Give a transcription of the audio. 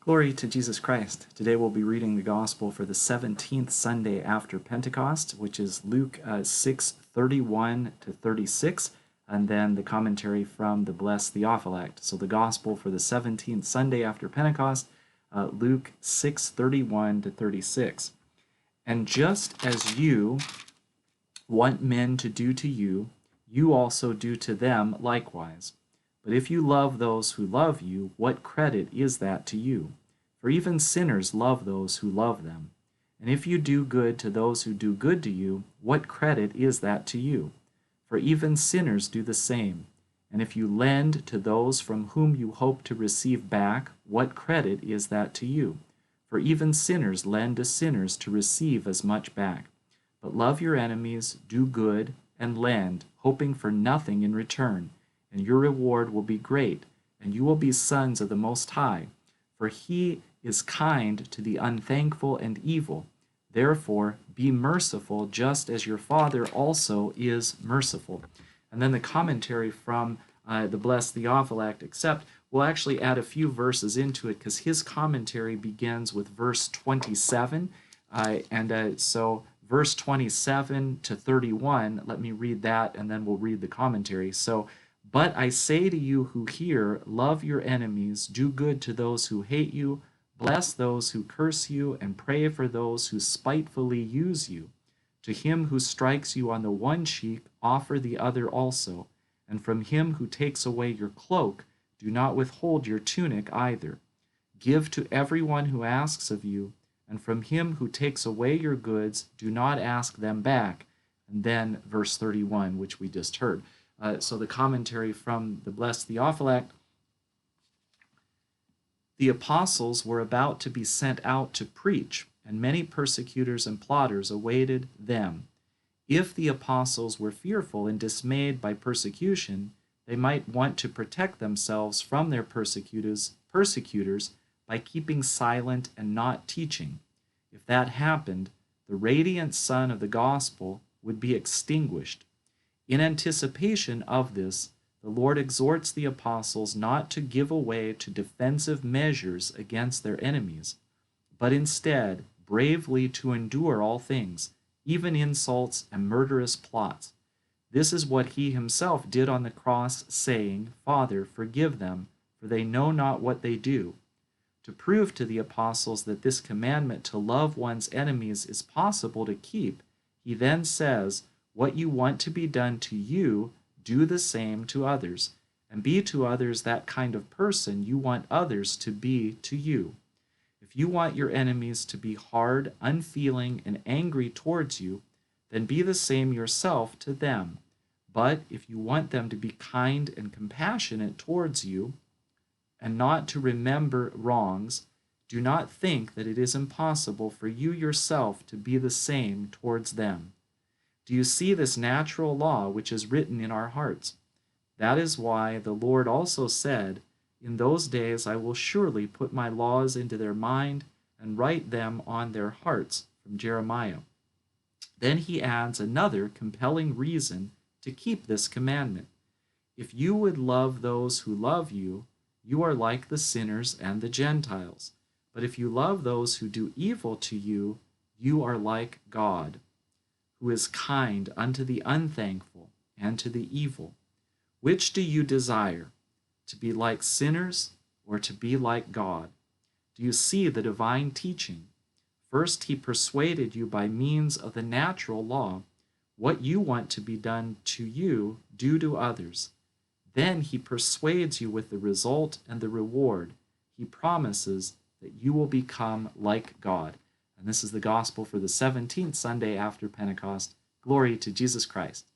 Glory to Jesus Christ. Today we'll be reading the Gospel for the 17th Sunday after Pentecost, which is Luke 6:31 to 36, and then the commentary from the blessed Theophylact. So the Gospel for the 17th Sunday after Pentecost, Luke 6:31 to 36. And just as you want men to do to you, you also do to them likewise. But if you love those who love you, what credit is that to you? For even sinners love those who love them. And if you do good to those who do good to you, what credit is that to you? For even sinners do the same. And if you lend to those from whom you hope to receive back, what credit is that to you? For even sinners lend to sinners to receive as much back. But love your enemies, do good, and lend, hoping for nothing in return, and your reward will be great, and you will be sons of the Most High. For he is kind to the unthankful and evil. Therefore, be merciful, just as your Father also is merciful. And then the commentary from the blessed Theophylact, except we'll actually add a few verses into it, because his commentary begins with verse 27. So verse 27 to 31, let me read that, and then we'll read the commentary. So, but I say to you who hear, love your enemies, do good to those who hate you, bless those who curse you, and pray for those who spitefully use you. To him who strikes you on the one cheek, offer the other also. And from him who takes away your cloak, do not withhold your tunic either. Give to everyone who asks of you, and from him who takes away your goods, do not ask them back. And then verse 31, which we just heard. So the commentary from the blessed Theophylact: the apostles were about to be sent out to preach, and many persecutors and plotters awaited them. If the apostles were fearful and dismayed by persecution, they might want to protect themselves from their persecutors by keeping silent and not teaching. If that happened, the radiant sun of the gospel would be extinguished. In anticipation of this, the Lord exhorts the apostles not to give way to defensive measures against their enemies, but instead bravely to endure all things, even insults and murderous plots. This is what he himself did on the cross, saying, Father, forgive them, for they know not what they do. To prove to the apostles that this commandment to love one's enemies is possible to keep, he then says, what you want to be done to you, do the same to others, and be to others that kind of person you want others to be to you. If you want your enemies to be hard, unfeeling, and angry towards you, then be the same yourself to them. But if you want them to be kind and compassionate towards you, and not to remember wrongs, do not think that it is impossible for you yourself to be the same towards them. Do you see this natural law which is written in our hearts? That is why the Lord also said, in those days I will surely put my laws into their mind and write them on their hearts, from Jeremiah. Then he adds another compelling reason to keep this commandment. If you would love those who love you, you are like the sinners and the Gentiles. But if you love those who do evil to you, you are like God, who is kind unto the unthankful and to the evil. Which do you desire, to be like sinners or to be like God? Do you see the divine teaching? First, he persuaded you by means of the natural law. What you want to be done to you, do to others. Then he persuades you with the result and the reward. He promises that you will become like God. And this is the gospel for the 17th Sunday after Pentecost. Glory to Jesus Christ.